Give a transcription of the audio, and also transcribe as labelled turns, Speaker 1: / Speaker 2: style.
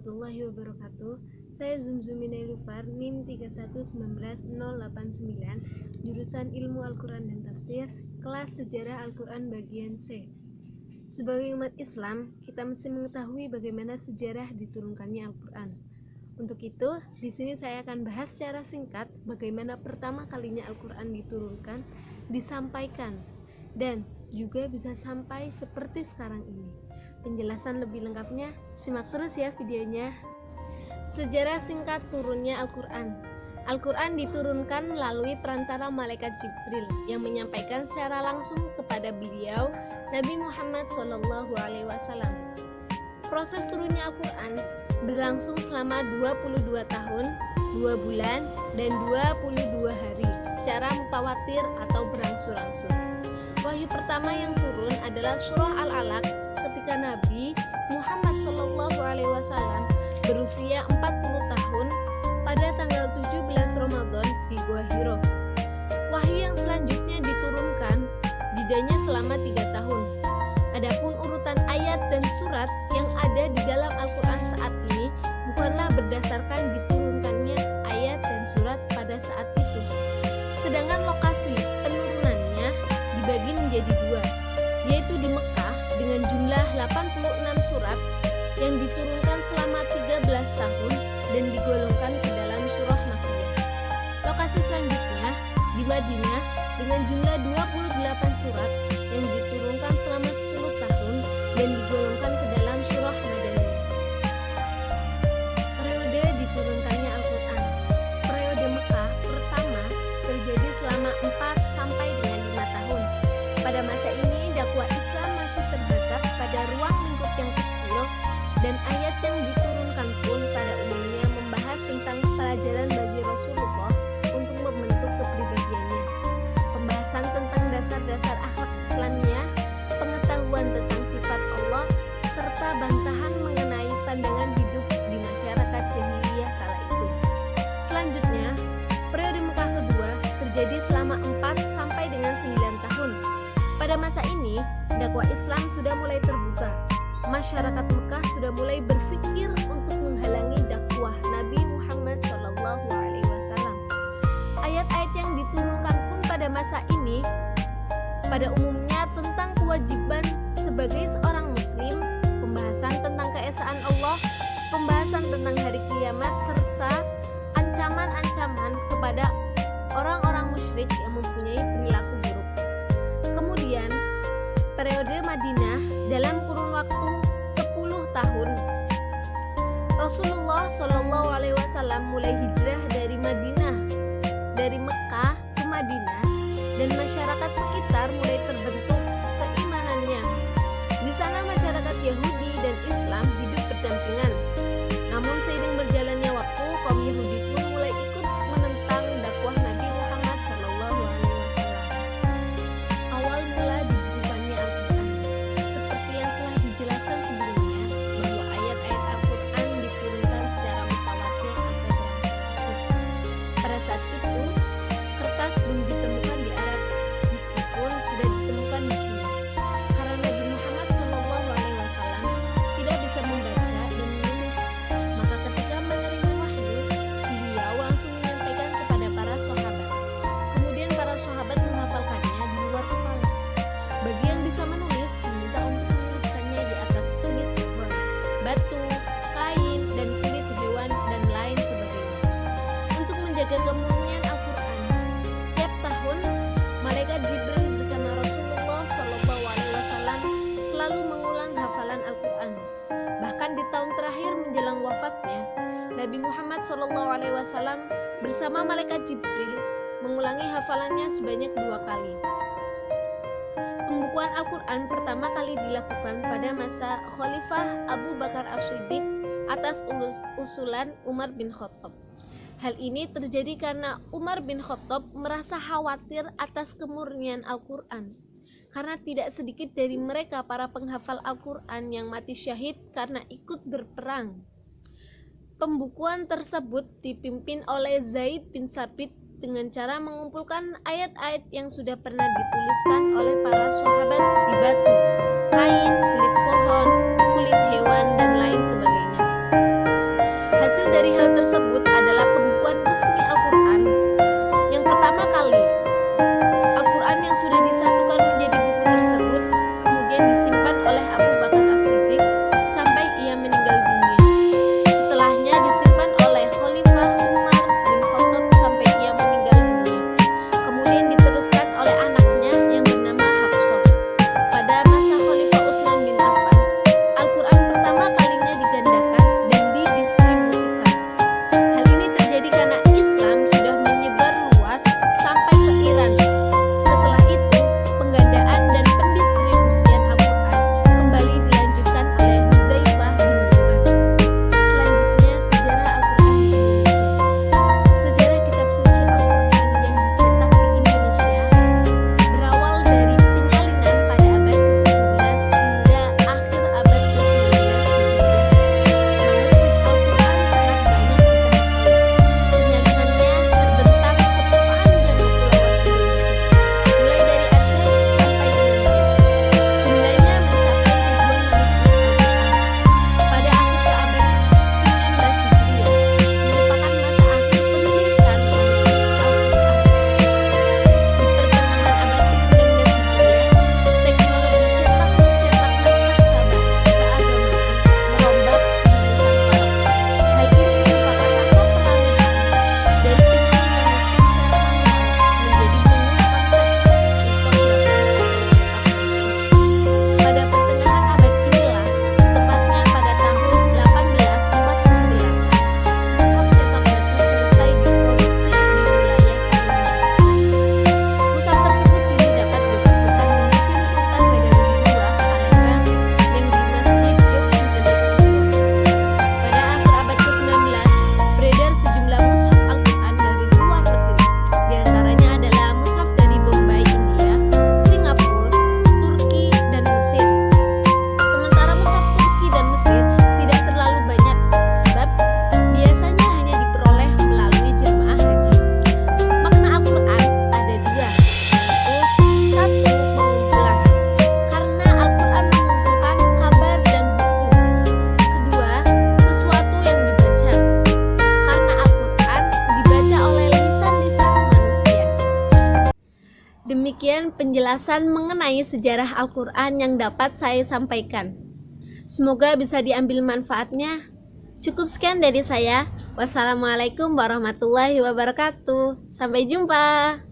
Speaker 1: warahmatullahi wabarakatuh. Saya Zumzumi Nailufar, NIM 3119089, jurusan Ilmu Al-Quran dan Tafsir, kelas Sejarah Al-Quran bagian C. Sebagai umat Islam, kita mesti mengetahui bagaimana sejarah diturunkannya Al-Quran. Untuk itu, di sini saya akan bahas secara singkat bagaimana pertama kalinya Al-Quran diturunkan, disampaikan, dan juga bisa sampai seperti sekarang ini. Penjelasan lebih lengkapnya, simak terus ya videonya. Sejarah singkat turunnya Al-Quran. Al-Quran diturunkan melalui perantara malaikat Jibril yang menyampaikan secara langsung kepada beliau, Nabi Muhammad SAW. Proses turunnya Al-Quran berlangsung selama 22 tahun, 2 bulan, dan 22 hari secara mutawatir atau berangsur-angsur. Wahyu pertama yang turun adalah surah Al-Alaq ketika Nabi Muhammad SAW berusia 40 tahun pada tanggal 17 Ramadan di Gua Hiro. Wahyu yang selanjutnya diturunkan jidanya selama 3 tahun. Adapun urutan ayat dan surat yang ada di dalam Al-Quran saat ini bukanlah berdasarkan diturunkannya ayat dan surat pada saat itu. Sedangkan lokasi penurunannya dibagi menjadi 2, yaitu di Mekah dengan jumlah 86 surat yang diturunkan selama 13 tahun dan digolongkan ke dalam surah Makkiyah. Lokasi selanjutnya di Madinah dengan jumlah 28 surat yang diturunkan selama 10 tahun dan digolongkan ke dalam surah Madaniyah. Periode diturunkannya Al-Quran. Periode Mekah pertama terjadi selama 4 sampai dengan 5 tahun. Pada masa ini dakwah Islam masih terbatas pada ruang lingkup yang kecil dan ayat yang diturunkan pun pada umumnya membahas tentang pelajaran bagi Rasulullah untuk membentuk kepribadiannya, pembahasan tentang dasar-dasar akhlak Islamiyah, pengetahuan tentang sifat Allah, serta bantahan mengenai pandangan hidup di masyarakat jahiliyah kala itu. Selanjutnya, periode Mekah kedua terjadi selama 4 sampai dengan 9 tahun. Pada masa ini, dakwah Islam sudah mulai terbuka. Masyarakat Mekah sudah mulai berpikir untuk menghalangi dakwah Nabi Muhammad SAW. Ayat-ayat yang diturunkan pun pada masa ini pada umumnya tentang kewajiban sebagai seorang muslim, pembahasan tentang keesaan Allah, pembahasan tentang hari kiamat, serta ancaman-ancaman kepada orang-orang musyrik yang mempunyai perilaku buruk. Kemudian, periode Madinah dalam kurun waktu 10 tahun. Rasulullah SAW mulai hijrah dari Madinah, dari Mekah ke Madinah, dan masyarakat sekitar mulai terbentuk keimanannya. Di sana masyarakat Yahudi dan Islam hidup berdampingan. Namun seiring berjalannya waktu, kaum Yahudi pun mulai ikut menentang dakwah Nabi Muhammad SAW. Awal mula diberikannya Al-Quran, seperti yang telah dijelaskan sebelumnya, bahwa ayat-ayat Al-Quran diturunkan secara mutawatir atau berangsur-angsur. Pada saat itu, kertas belum ditemukan di Arab, meskipun sudah ditemukan di Cina. Karena Nabi Muhammad SAW tidak bisa membaca dan menulis, maka ketika menerima wahyu, beliau langsung menyampaikan kepada para sahabat. Kemudian para sahabat menghafalkannya di luar kepala. Bagi yang bisa menulis, diminta untuk menuliskannya di atas kulit pohon, batu, kain, dan kulit hewan dan lain sebagainya. Untuk menjaga kemurnian Al-Quran, setiap tahun malaikat Jibril bersama Rasulullah SAW selalu mengulang hafalan Al-Quran. Bahkan di tahun terakhir menjelang wafatnya, Nabi Muhammad SAW bersama malaikat Jibril mengulangi hafalannya sebanyak 2 kali. Pembukuan Al-Quran pertama kali dilakukan pada masa Khalifah Abu Bakar As-Siddiq atas usulan Umar bin Khattab. Hal ini terjadi karena Umar bin Khattab merasa khawatir atas kemurnian Al-Quran, karena tidak sedikit dari mereka para penghafal Al-Quran yang mati syahid karena ikut berperang. Pembukuan tersebut dipimpin oleh Zaid bin Tsabit dengan cara mengumpulkan ayat-ayat yang sudah pernah dituliskan oleh para sahabat di batu, kain, kulit pohon, kulit hewan, dan lain sebagainya. penjelasan mengenai sejarah Al-Quran yang dapat saya sampaikan. Semoga bisa diambil manfaatnya. Cukup sekian dari saya. Wassalamualaikum warahmatullahi wabarakatuh. Sampai jumpa.